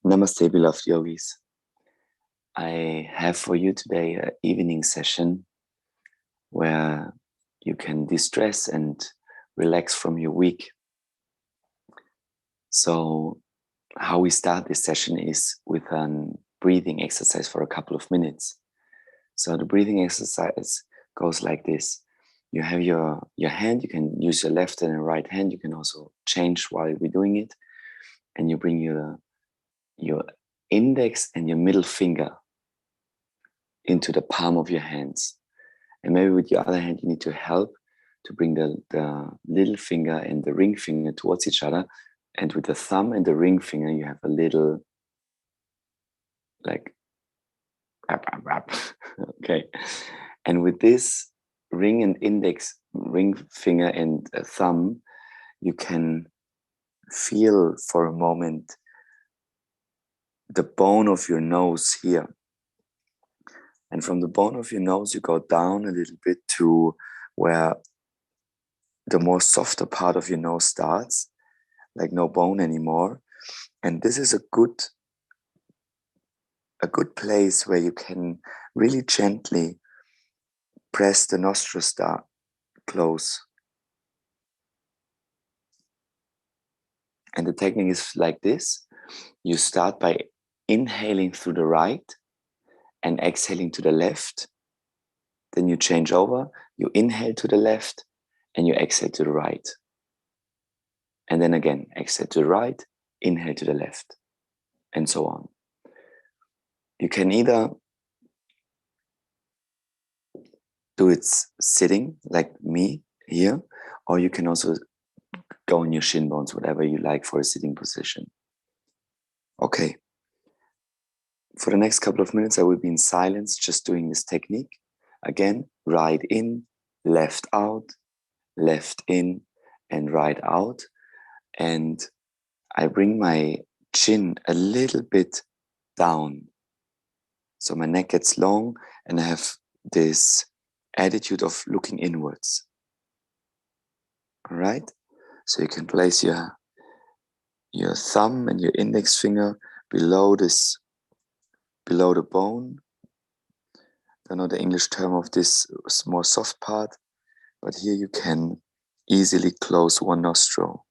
Namaste, beloved yogis. I have for you today an evening session where you can distress and relax from your week. So, how we start this session is with a breathing exercise for a couple of minutes. So, the breathing exercise goes like this. You have your hand, you can use your left and right hand. You can also change while we're doing it. And you bring your index and your middle finger into the palm of your hands. And maybe with your other hand, you need to help to bring the little finger and the ring finger towards each other. And with the thumb and the ring finger, you have a little like rap, rap, rap. Okay. And with this ring and index, ring finger and thumb, you can feel for a moment the bone of your nose here. And from the bone of your nose, you go down a little bit to where the more softer part of your nose starts, like no bone anymore. And this is a good place where you can really gently press the nostrils down close. And the technique is like this. You start by inhaling through the right and exhaling to the left. Then you change over, you inhale to the left and you exhale to the right. And then again, exhale to the right, inhale to the left, and so on. You can either do it sitting like me here, or you can also go on your shin bones, whatever you like for a sitting position. Okay. For the next couple of minutes, I will be in silence, just doing this technique. Again, right in, left out, left in, and right out. And I bring my chin a little bit down. So my neck gets long and I have this attitude of looking inwards. All right? So you can place your thumb and your index finger below the bone. Don't know the English term of this more soft part, but here you can easily close one nostril.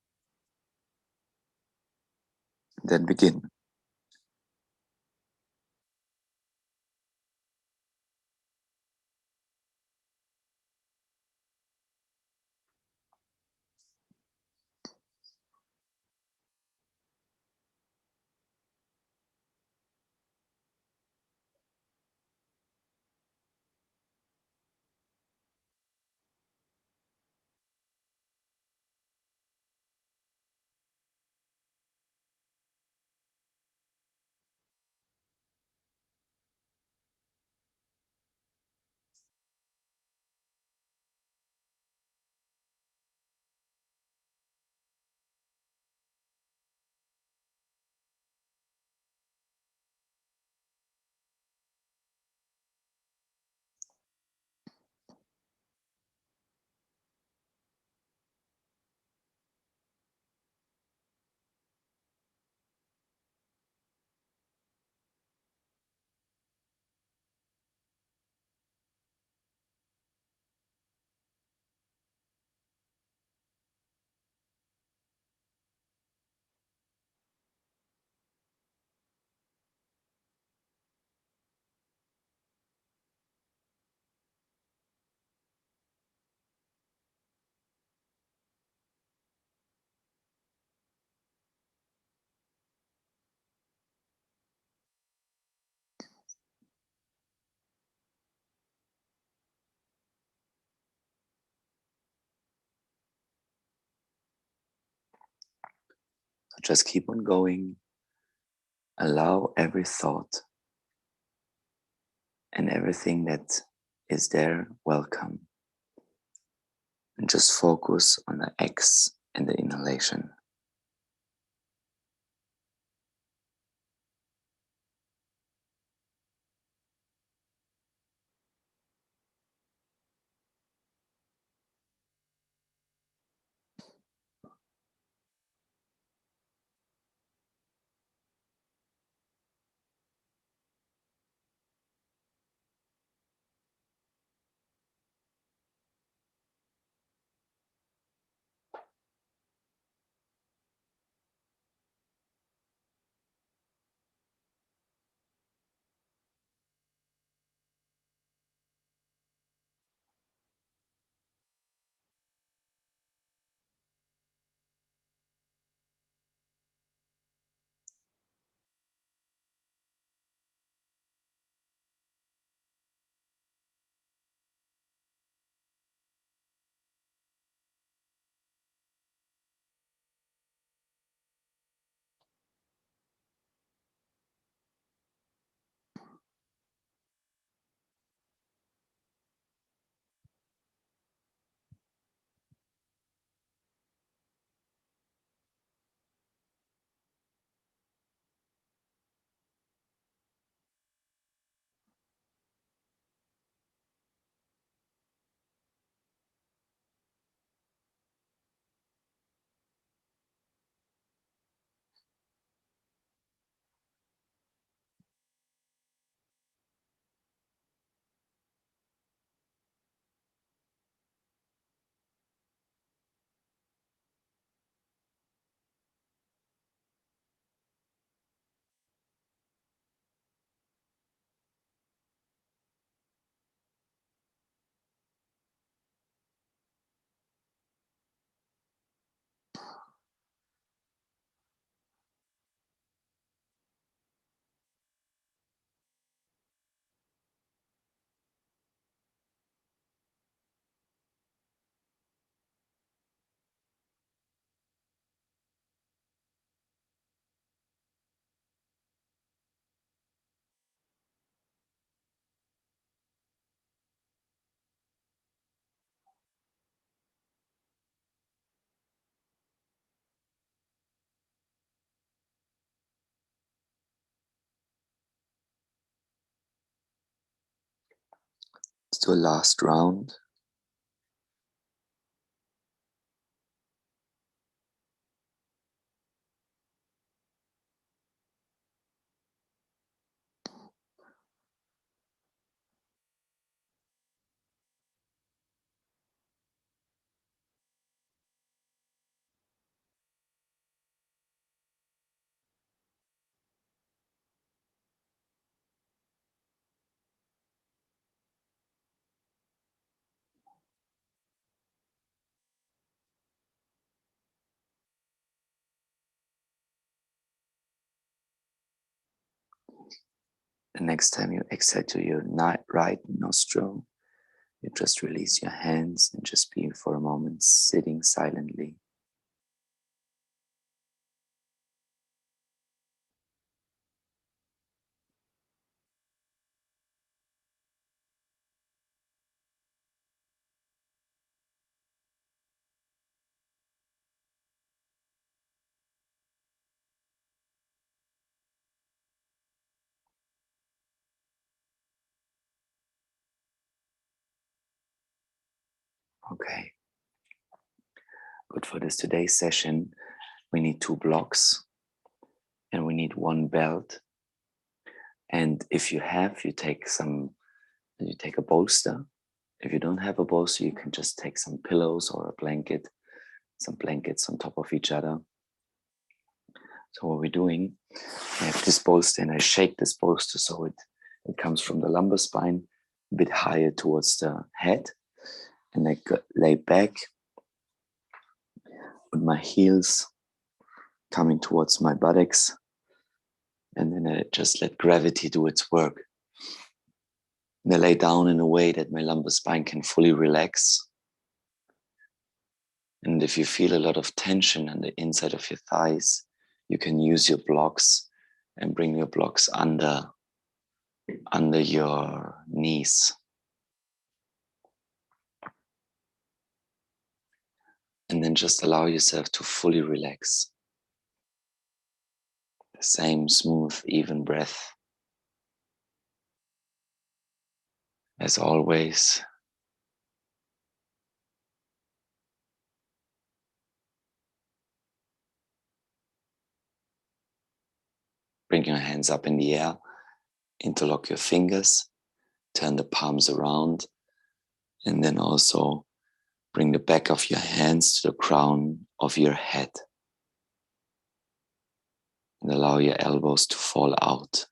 Then begin. So just keep on going. Allow every thought and everything that is there welcome. And just focus on the X and the inhalation. Let's do a last round. The next time you exhale to your right nostril, you just release your hands and just be for a moment sitting silently. Okay, good. For this today's session, we need 2 blocks and we need 1 belt. And if you have, you take a bolster. If you don't have a bolster, you can just take some pillows or a blanket, some blankets on top of each other. So what we're doing, I have this bolster and I shake this bolster so it comes from the lumbar spine a bit higher towards the head. And I lay back with my heels coming towards my buttocks. And then I just let gravity do its work. And I lay down in a way that my lumbar spine can fully relax. And if you feel a lot of tension on the inside of your thighs, you can use your blocks and bring your blocks under your knees. And then just allow yourself to fully relax. The same smooth, even breath. As always, bring your hands up in the air, interlock your fingers, turn the palms around, and then also bring the back of your hands to the crown of your head. And allow your elbows to fall out.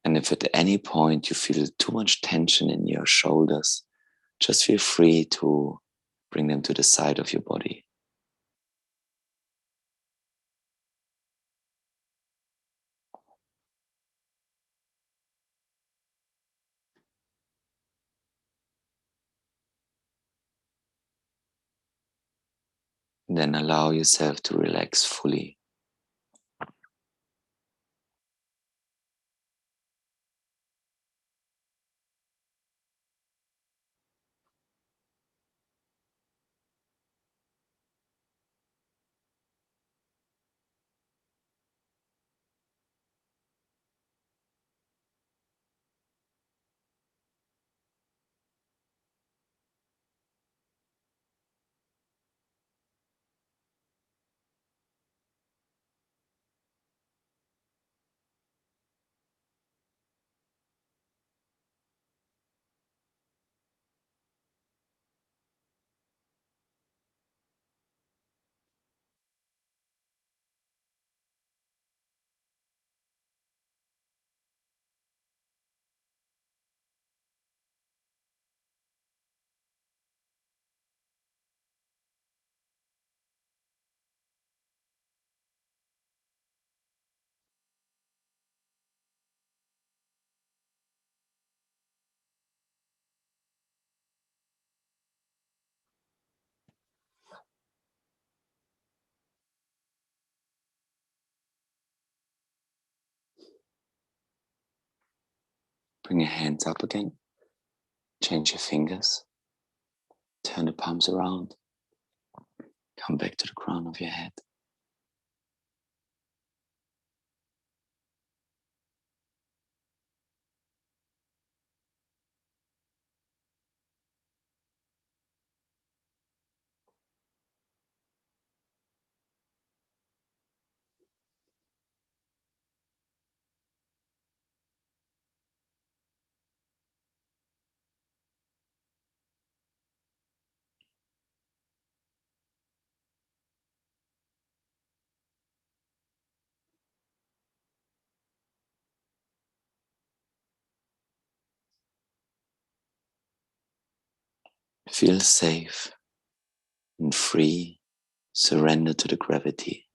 And if at any point you feel too much tension in your shoulders, just feel free to bring them to the side of your body. And then allow yourself to relax fully. Bring your hands up again. Change your fingers. Turn the palms around. Come back to the crown of your head. Feel safe and free. Surrender to the gravity.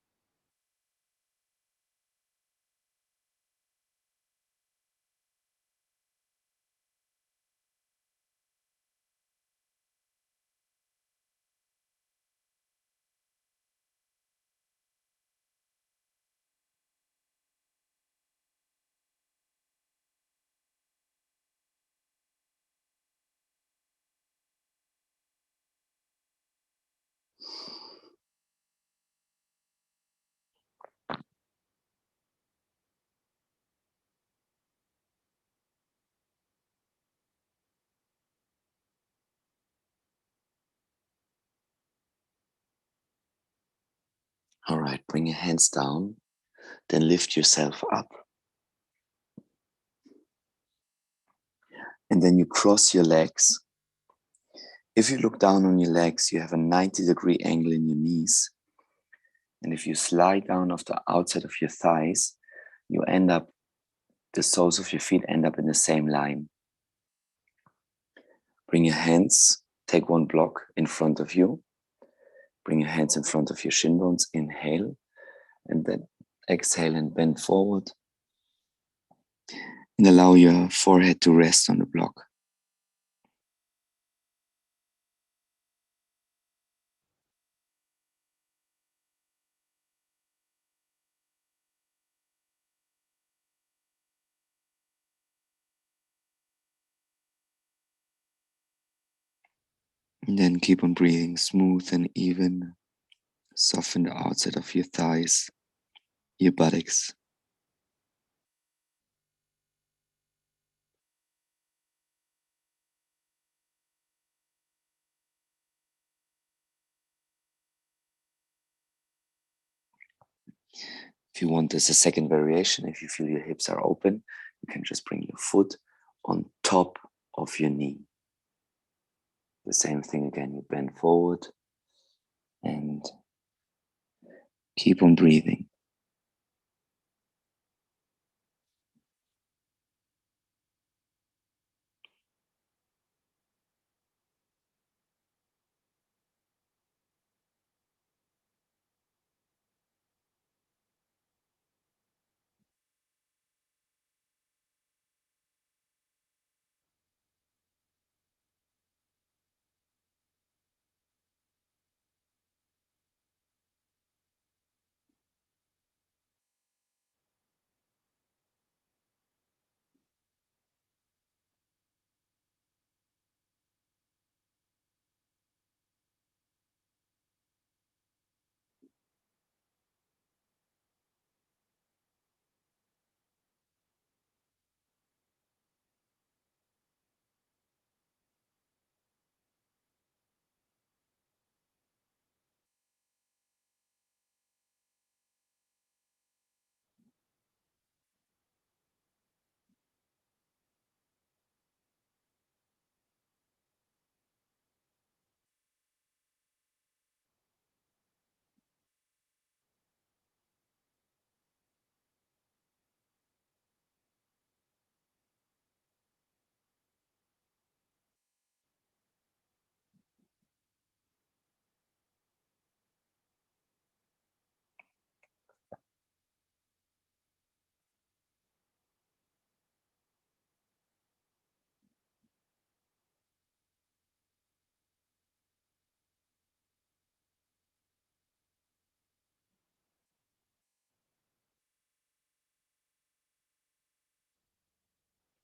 All right, bring your hands down, then lift yourself up. And then you cross your legs. If you look down on your legs, you have a 90-degree angle in your knees. And if you slide down off the outside of your thighs, you end up, the soles of your feet end up in the same line. Bring your hands, take one block in front of you. Bring your hands in front of your shin bones, inhale, and then exhale and bend forward. And allow your forehead to rest on the block. And then keep on breathing smooth and even. Soften the outside of your thighs, your buttocks. If you want, there's a second variation. If you feel your hips are open, you can just bring your foot on top of your knee. The same thing again, you bend forward and keep on breathing.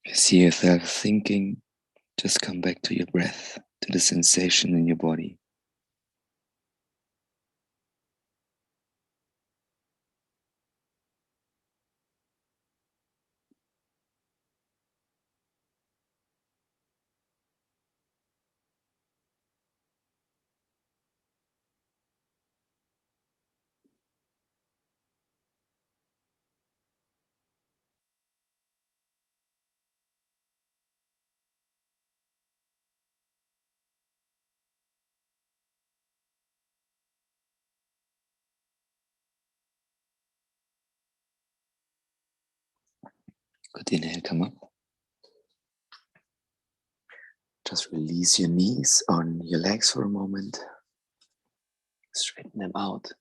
If you see yourself thinking, just come back to your breath. to the sensation in your body. Good inhale, come up. Just release your knees on your legs for a moment. Straighten them out.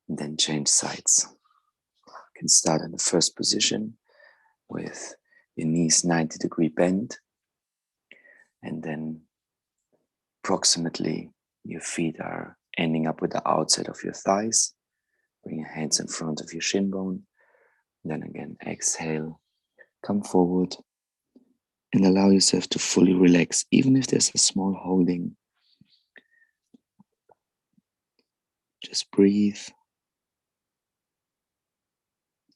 And then change sides. You can start in the first position with your knees 90-degree bend. And then approximately your feet are ending up with the outside of your thighs. Bring your hands in front of your shin bone. Then again, exhale, come forward and allow yourself to fully relax, even if there's a small holding. Just breathe.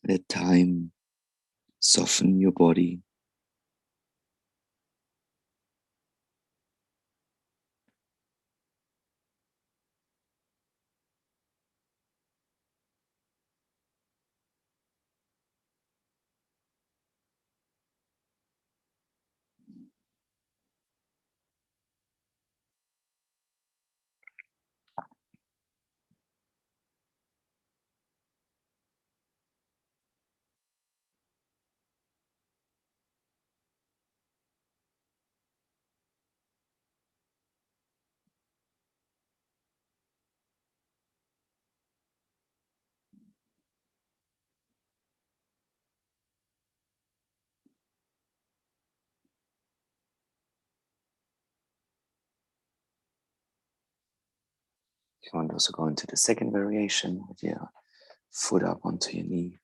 Let time soften your body. You want to also go into the second variation with your foot up onto your knee.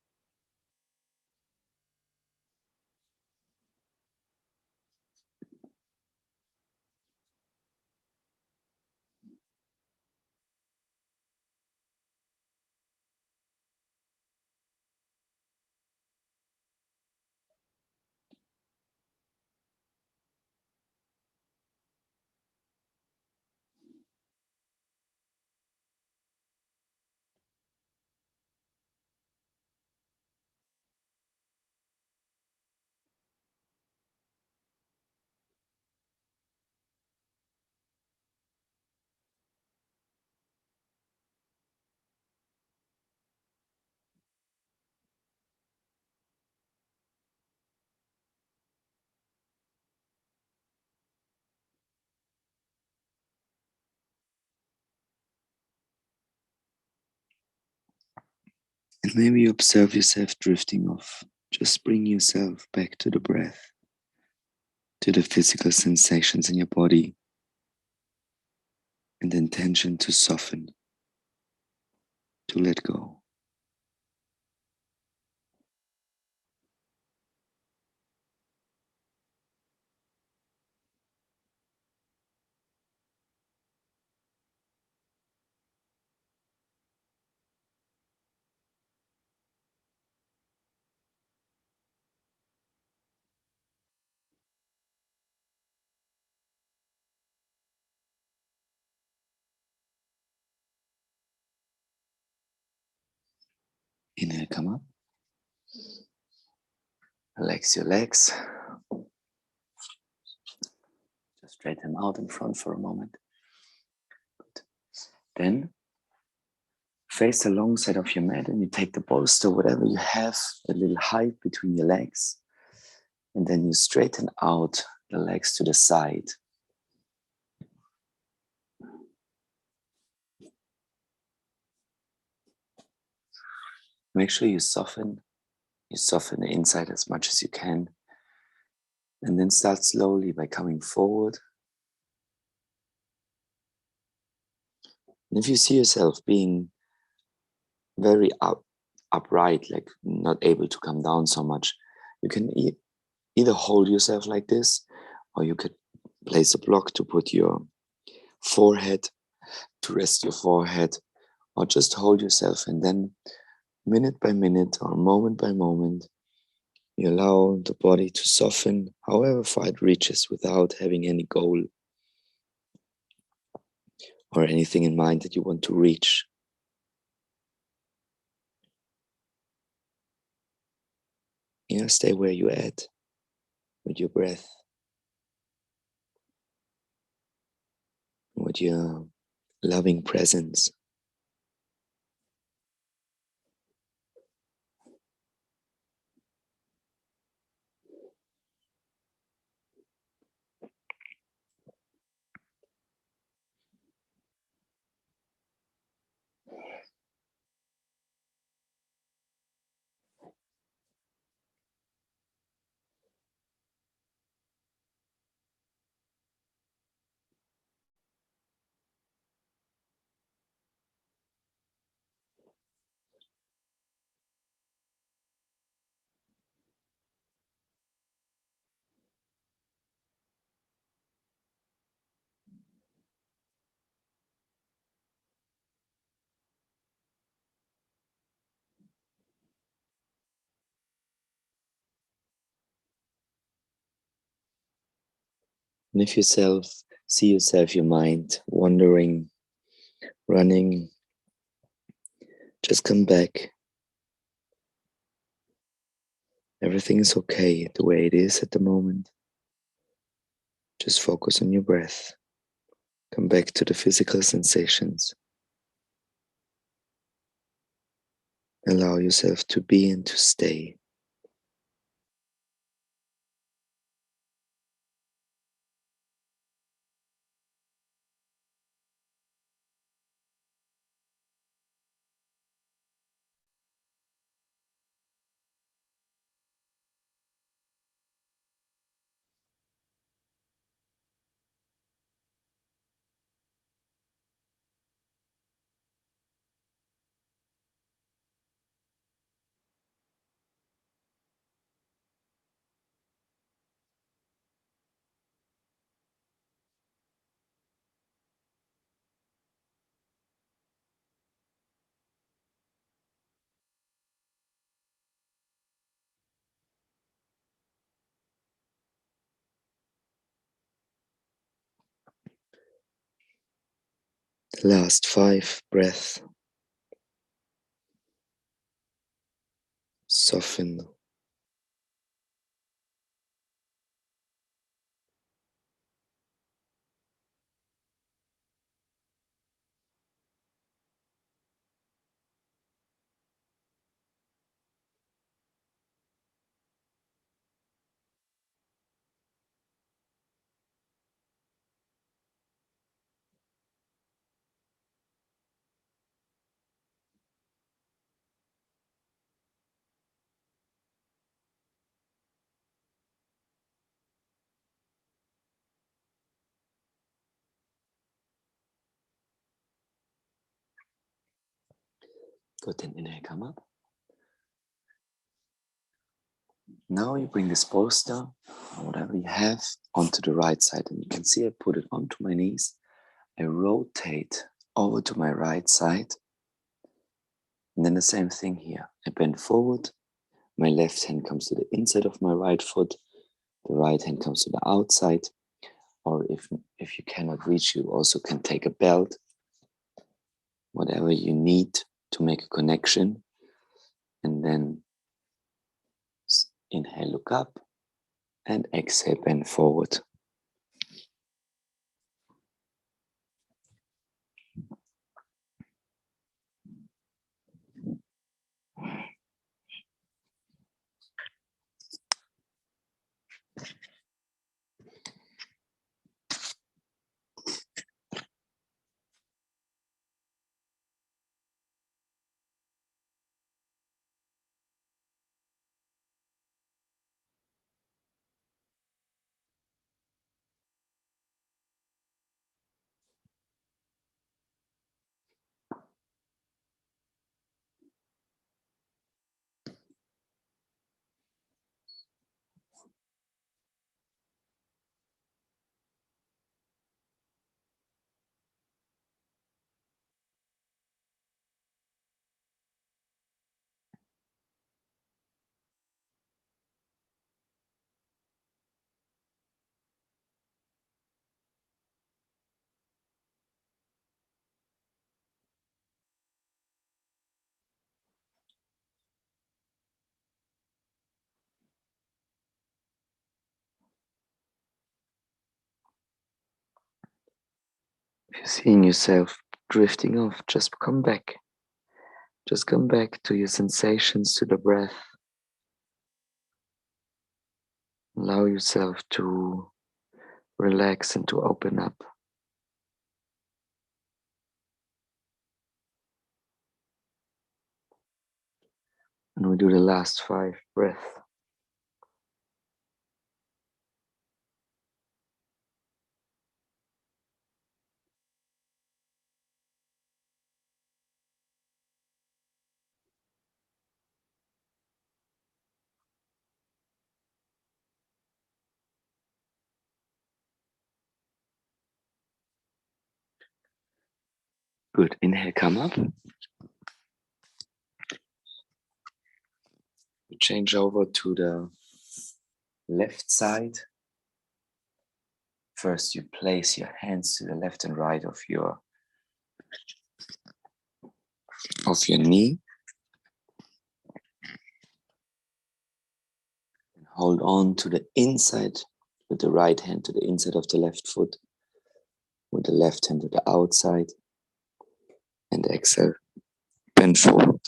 And maybe observe yourself drifting off. Just bring yourself back to the breath, to the physical sensations in your body, and the intention to soften, to let go. Inhale, come up. Relax your legs. Just straighten them out in front for a moment. Good. Then face the long side of your mat and you take the bolster, whatever you have, a little height between your legs. And then you straighten out the legs to the side. Make sure you soften the inside as much as you can. And then start slowly by coming forward. And if you see yourself being very upright, like not able to come down so much, you can either hold yourself like this, or you could place a block to put your forehead, to rest your forehead, or just hold yourself, and then minute by minute or moment by moment, you allow the body to soften however far it reaches without having any goal or anything in mind that you want to reach. Stay where you're at with your breath, with your loving presence. And if see yourself, your mind wandering, running, just come back. Everything is okay the way it is at the moment. Just focus on your breath. Come back to the physical sensations. Allow yourself to be and to stay. The last 5 breaths. Soften. Good, then inhale, come up. Now you bring this bolster, or whatever you have, onto the right side. And you can see I put it onto my knees. I rotate over to my right side. And then the same thing here. I bend forward. My left hand comes to the inside of my right foot. The right hand comes to the outside. Or if you cannot reach, you also can take a belt. Whatever you need to make a connection. And then inhale, look up. And exhale, bend forward. If you're seeing yourself drifting off, just come back. Just come back to your sensations, to the breath. Allow yourself to relax and to open up. And we do the last 5 breaths. Good. Inhale, come up. You change over to the left side. First, you place your hands to the left and right of your knee. And hold on to the inside with the right hand to the inside of the left foot, with the left hand to the outside. And exhale, bend forward.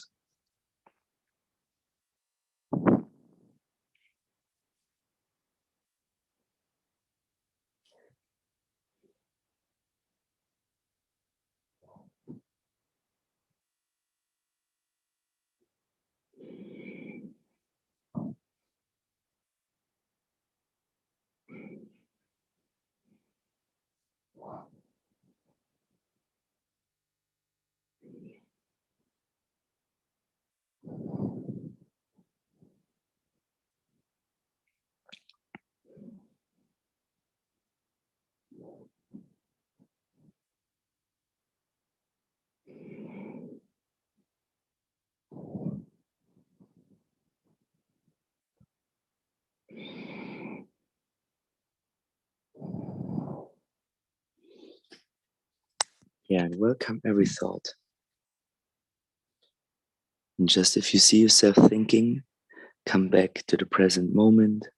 Yeah, and welcome every thought. And just if you see yourself thinking, come back to the present moment,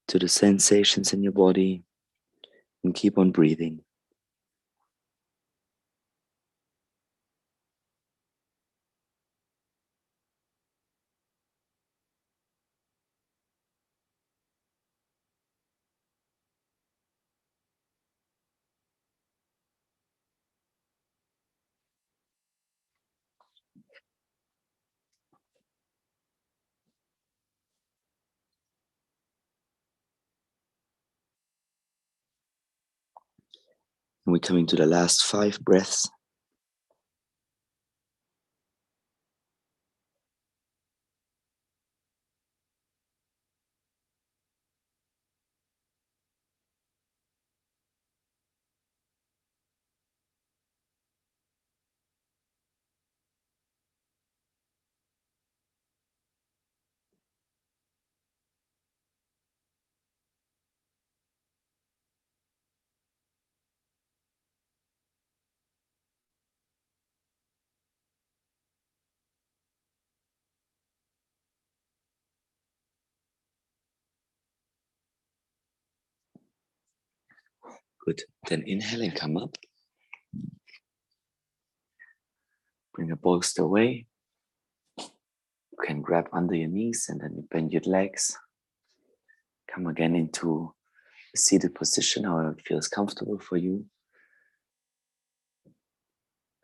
to the sensations in your body, and keep on breathing. And we're coming to the last 5 breaths. Good. Then inhale and come up. Bring the bolster away. You can grab under your knees and then you bend your legs. Come again into a seated position, however it feels comfortable for you.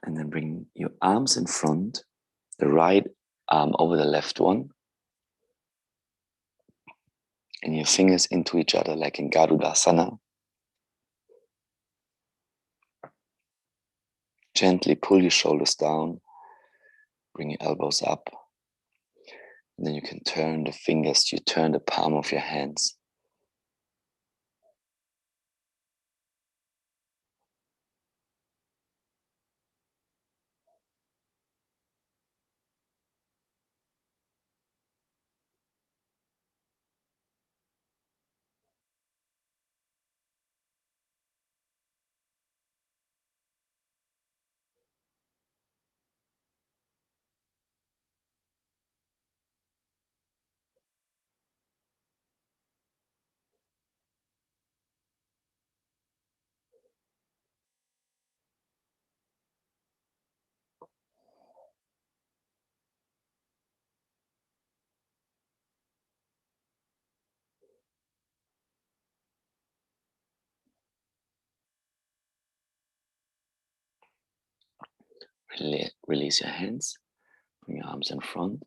And then bring your arms in front, the right arm over the left one, and your fingers into each other like in Garudasana. Gently pull your shoulders down, bring your elbows up. And then you can turn the fingers, you turn the palm of your hands. Release your hands, bring your arms in front,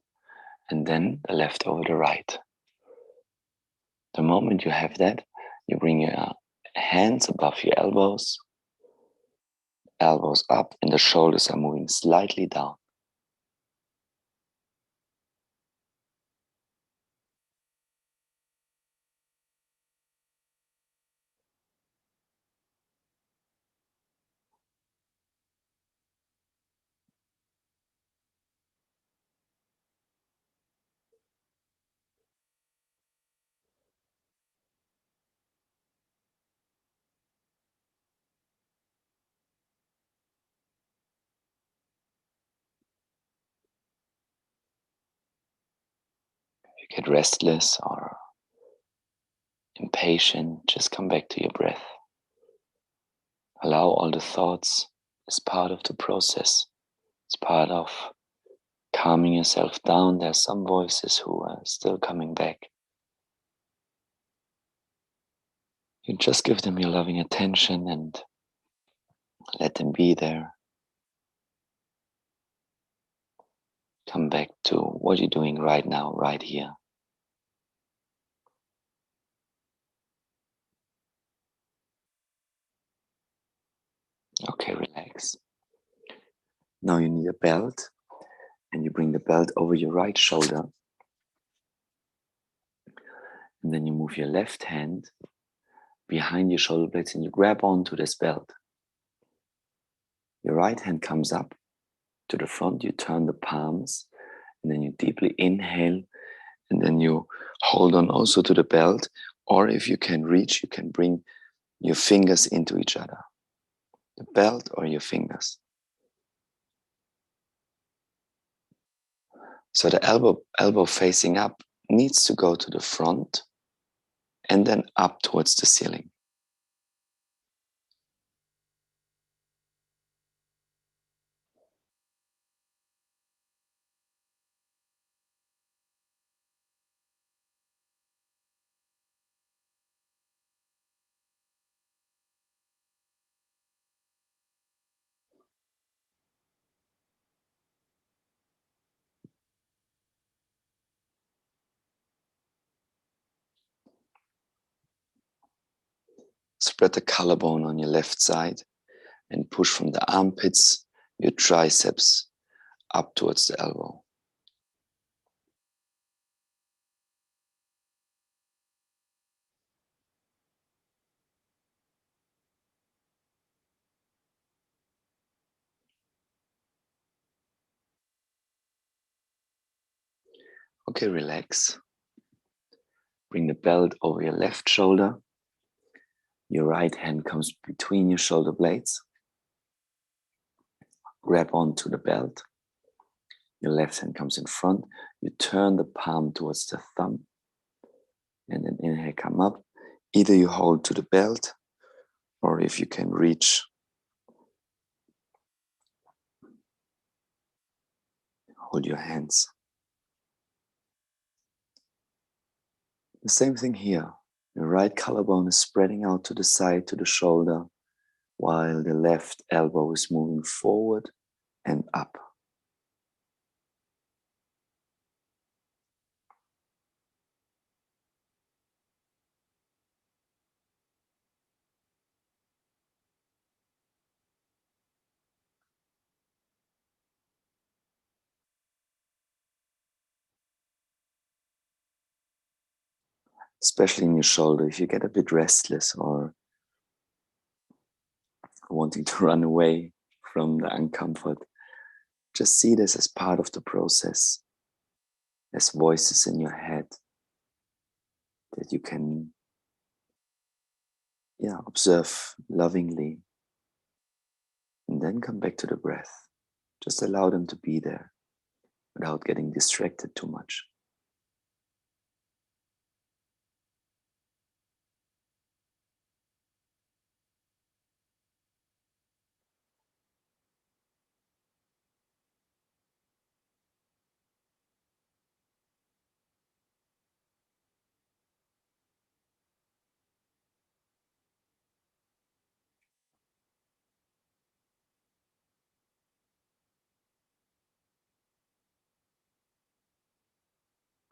and then the left over the right. The moment you have that, you bring your hands above your elbows up, and the shoulders are moving slightly down. If you get restless or impatient, just come back to your breath. Allow all the thoughts as part of the process. It's part of calming yourself down. There's some voices who are still coming back. You just give them your loving attention and let them be there. Come back to what you're doing right now, right here. Okay, relax. Now you need a belt, and you bring the belt over your right shoulder. And then you move your left hand behind your shoulder blades and you grab onto this belt. Your right hand comes up to the front, you turn the palms, and then you deeply inhale, and then you hold on also to the belt. Or if you can reach, you can bring your fingers into each other, the belt or your fingers. So the elbow facing up needs to go to the front and then up towards the ceiling. Spread the collarbone on your left side and push from the armpits, your triceps up towards the elbow. Okay, relax. Bring the belt over your left shoulder. Your right hand comes between your shoulder blades. Grab onto the belt. Your left hand comes in front. You turn the palm towards the thumb. And then inhale, come up. Either you hold to the belt, or if you can reach, hold your hands. The same thing here. Your right collarbone is spreading out to the side, to the shoulder, while the left elbow is moving forward and up. Especially in your shoulder, if you get a bit restless or wanting to run away from the uncomfort, just see this as part of the process, as voices in your head that you can observe lovingly, and then come back to the breath. Just allow them to be there without getting distracted too much.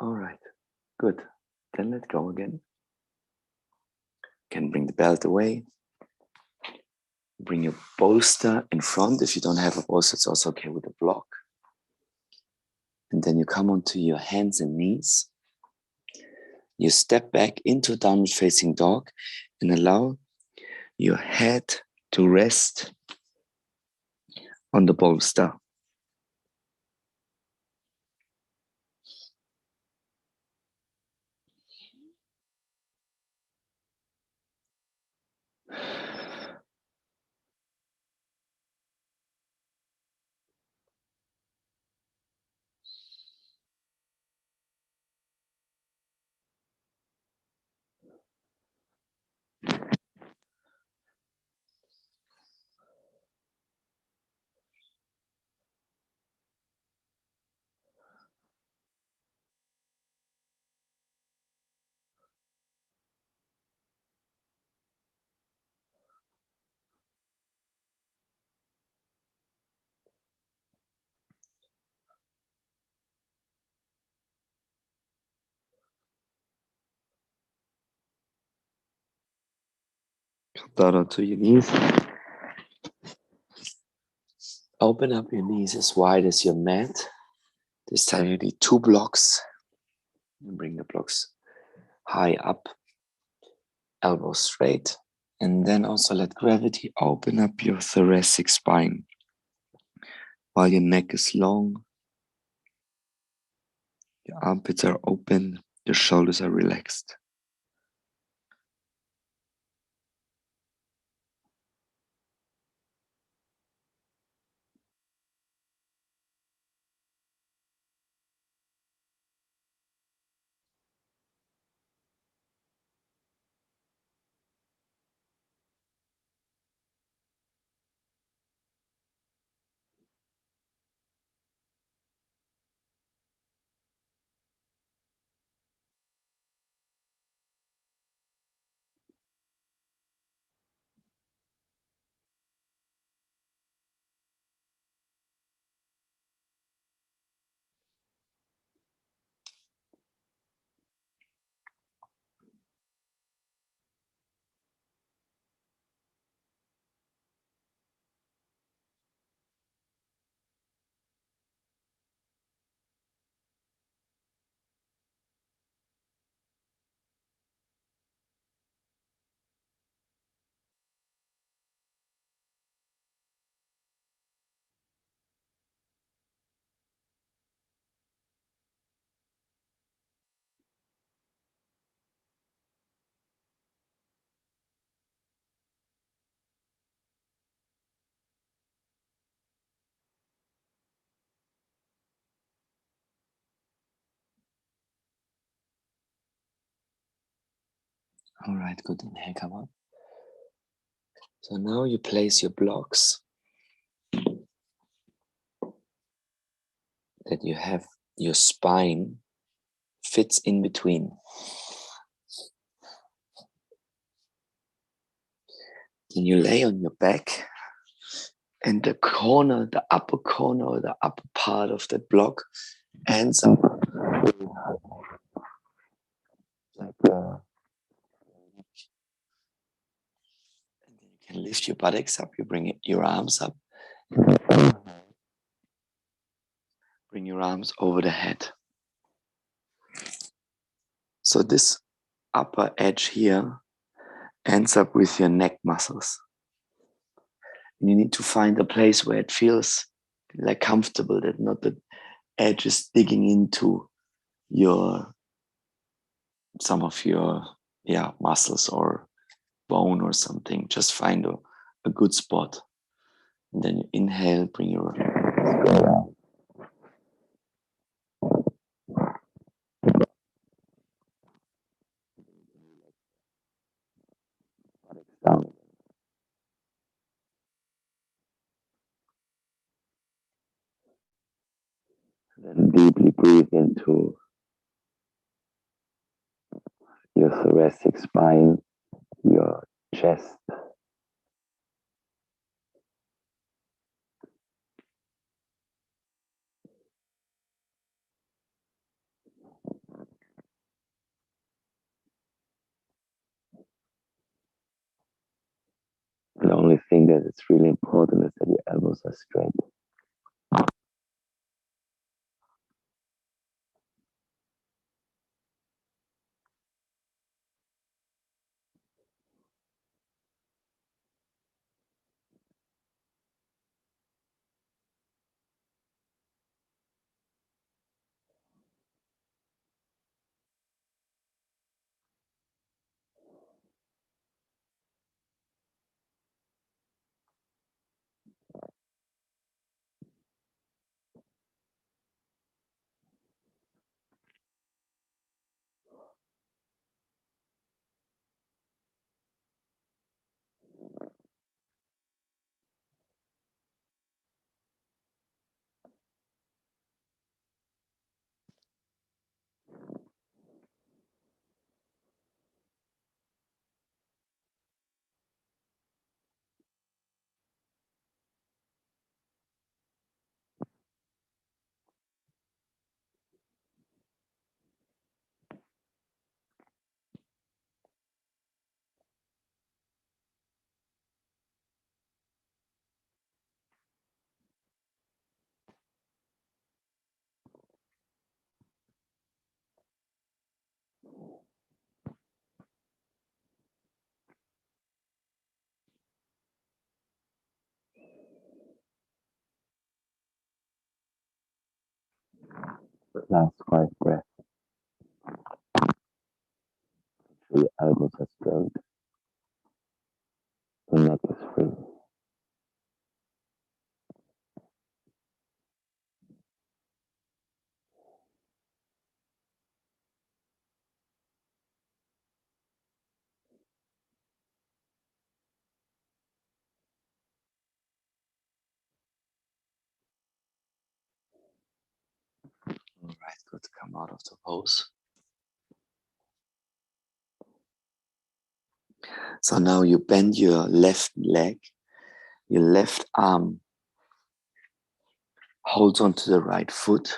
All right, good. Then let go again. Can bring the belt away. Bring your bolster in front. If you don't have a bolster, it's also okay with a block. And then you come onto your hands and knees. You step back into downward facing dog and allow your head to rest on the bolster. Come down onto your knees. Open up your knees as wide as your mat. This time you need 2 blocks. And bring the blocks high up, elbows straight. And then also let gravity open up your thoracic spine. While your neck is long, your armpits are open, your shoulders are relaxed. All right, good. Inhale, come up. So now you place your blocks that you have your spine fits in between. Then you lay on your back and the corner, the upper corner or the upper part of that block ends up like and then you can lift your buttocks up, you bring your arms up. Bring your arms over the head. So this upper edge here ends up with your neck muscles. And you need to find a place where it feels like comfortable, that not the edge is digging into your some of your muscles or bone or something. Just find a good spot. And then you inhale, bring your down. Then deeply breathe into your thoracic spine, your chest. thing that is really important is that your elbows are straight. Last 5 breaths. So your elbows are straight. The neck is free. All right, good. Come out of the pose. So now you bend your left leg, your left arm holds onto the right foot.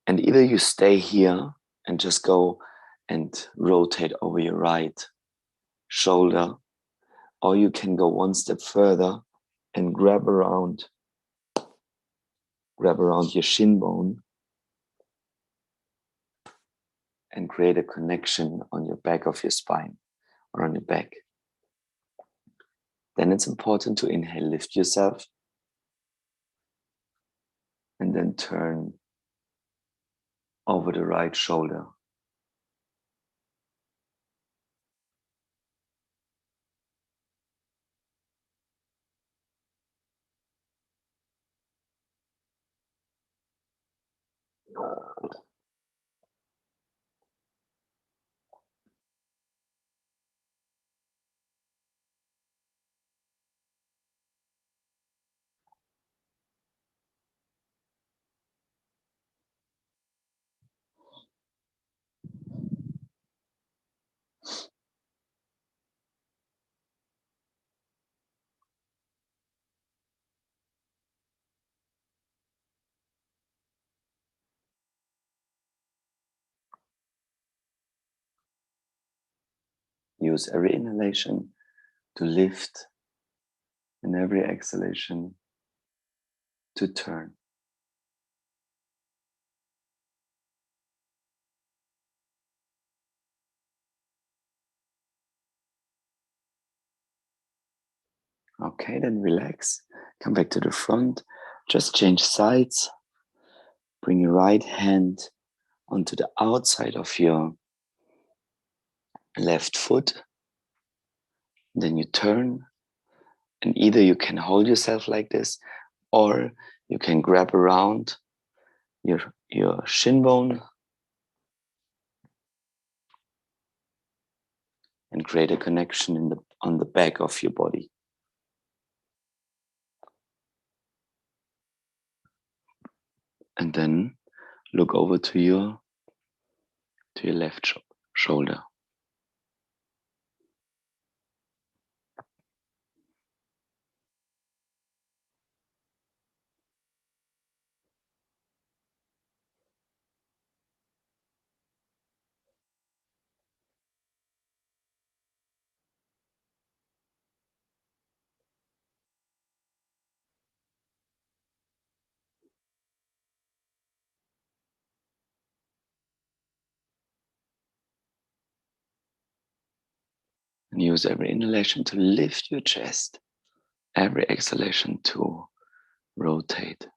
And either you stay here and just go and rotate over your right shoulder, or you can go one step further and grab around your shin bone and create a connection on your back of your spine or on your back. Then it's important to inhale, lift yourself, and then turn over the right shoulder. Use every inhalation to lift and every exhalation to turn. Okay, then relax. Come back to the front. Just change sides. Bring your right hand onto the outside of your left foot. Then you turn, and either you can hold yourself like this, or you can grab around your shin bone and create a connection on the back of your body. And then look over to your left shoulder. Use every inhalation to lift your chest, every exhalation to rotate.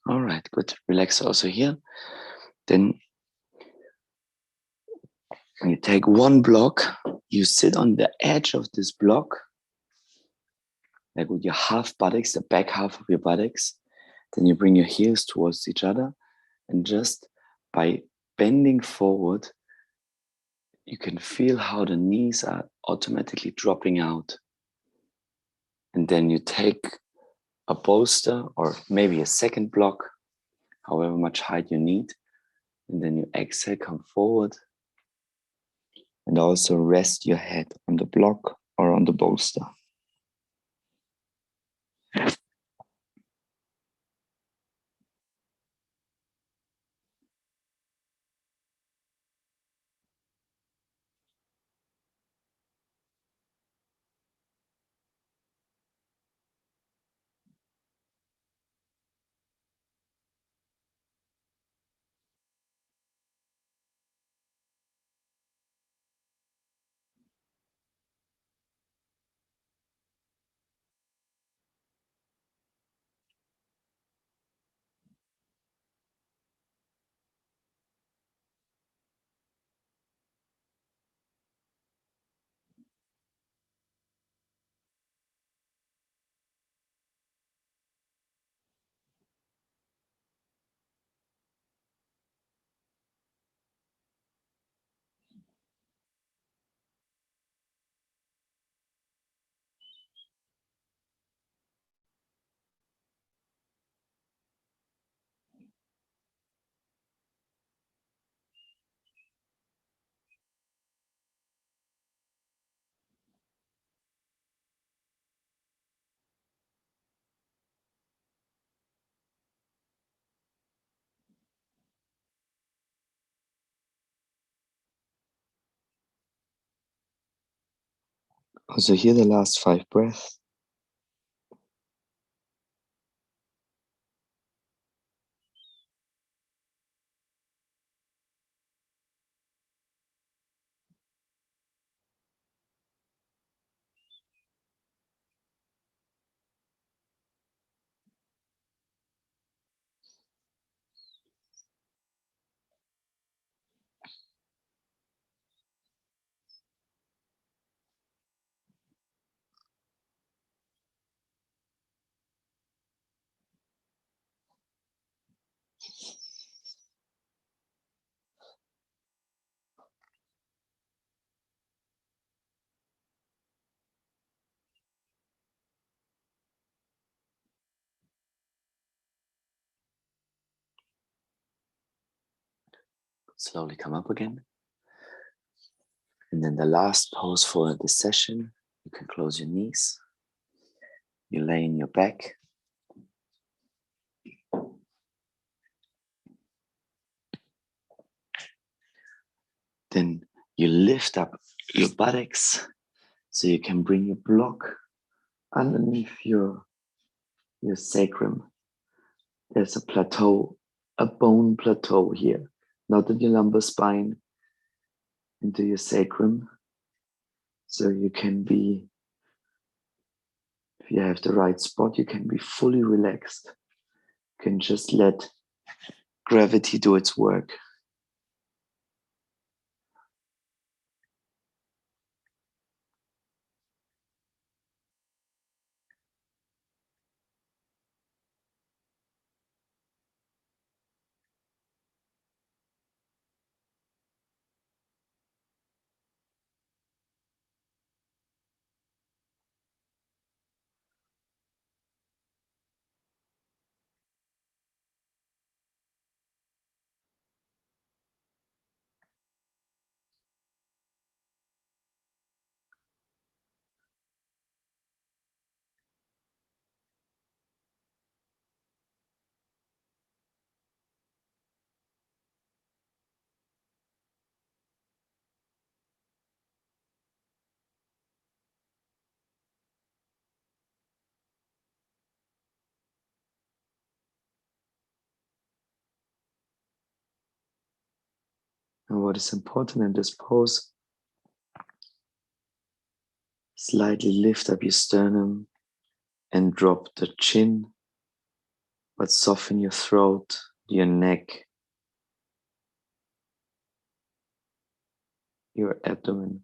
All right, good. Relax also here. Then you take one block, you sit on the edge of this block, like with your half buttocks, the back half of your buttocks. Then you bring your heels towards each other, and just by bending forward, you can feel how the knees are automatically dropping out. And then you take a bolster or maybe a second block, however much height you need. And then you exhale, come forward, and also rest your head on the block or on the bolster. Also here the last 5 breaths. Slowly come up again. And then the last pose for this session, you can close your knees. You lay in your back. Then you lift up your buttocks so you can bring your block underneath your sacrum. There's a plateau, a bone plateau here, not in your lumbar spine, into your sacrum. So you can be, if you have the right spot, you can be fully relaxed. You can just let gravity do its work. And what is important in this pose, slightly lift up your sternum and drop the chin, but soften your throat, your neck, your abdomen.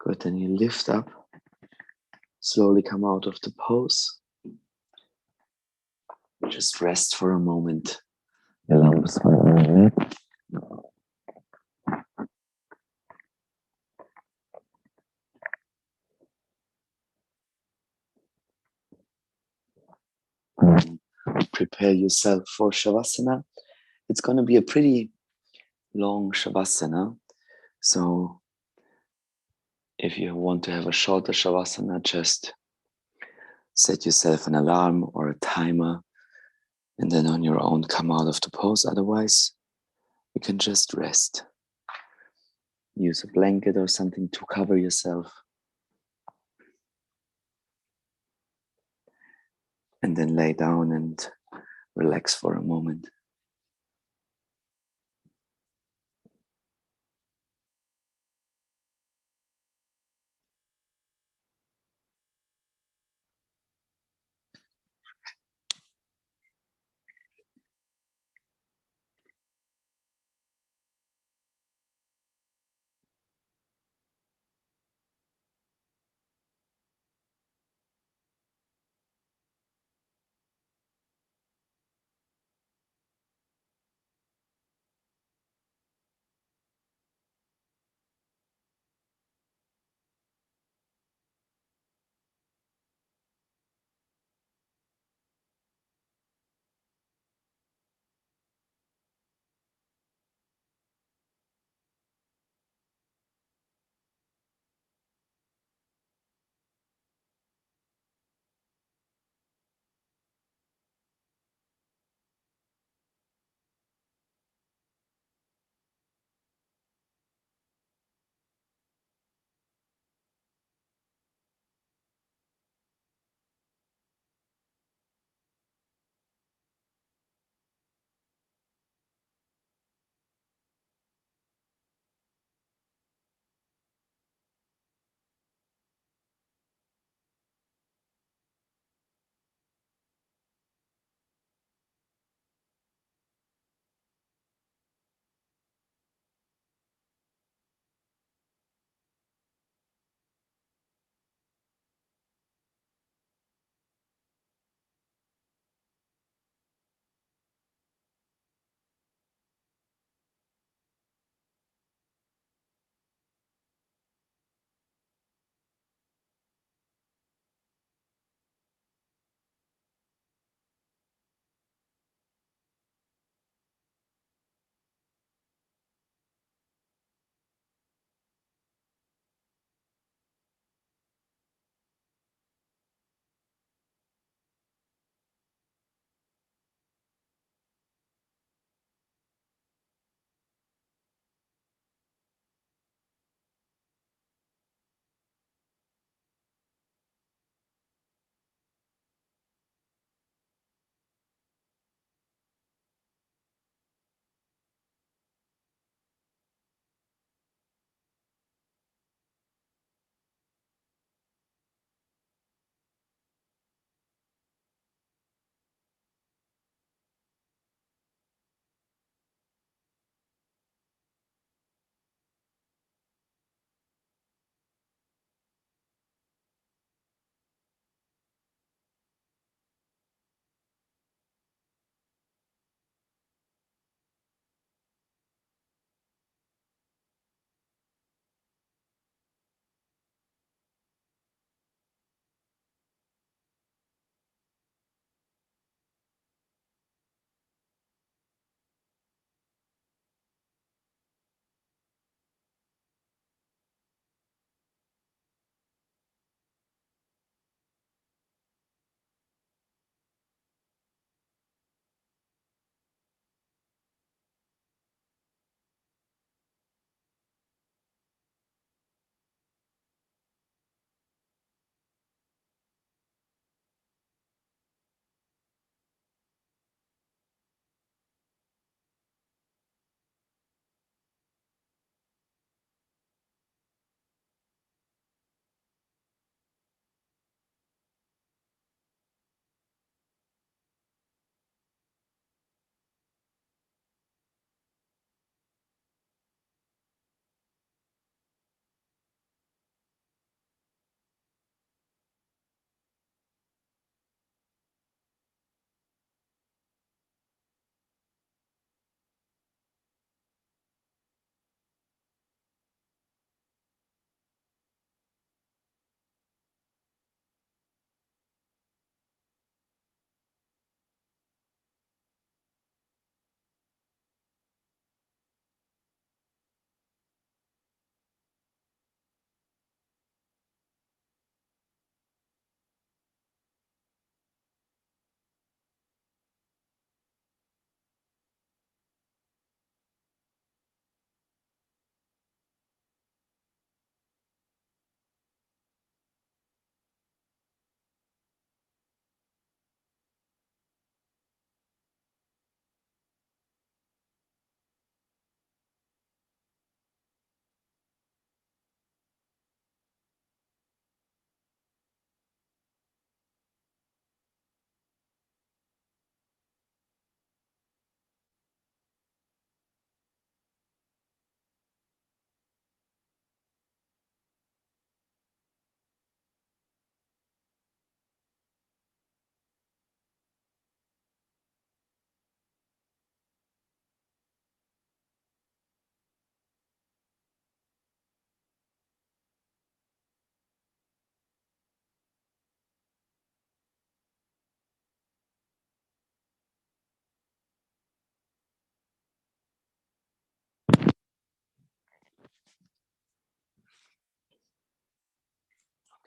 Good, then you lift up, slowly come out of the pose. Just rest for a moment. Your lumps are on your neck. Prepare yourself for Shavasana. It's going to be a pretty long Shavasana. So if you want to have a shorter Shavasana, just set yourself an alarm or a timer and then on your own come out of the pose. Otherwise, you can just rest. Use a blanket or something to cover yourself. And then lay down and relax for a moment.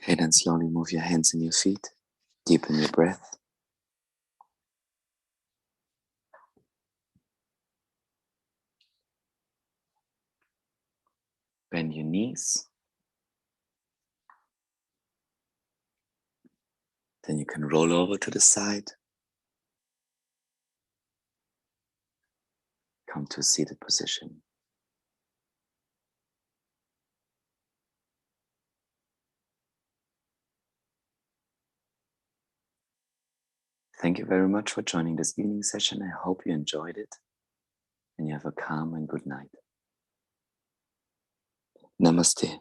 Okay, then slowly move your hands and your feet. Deepen your breath. Bend your knees. Then you can roll over to the side. Come to a seated position. Thank you very much for joining this evening session. I hope you enjoyed it and you have a calm and good night. Namaste.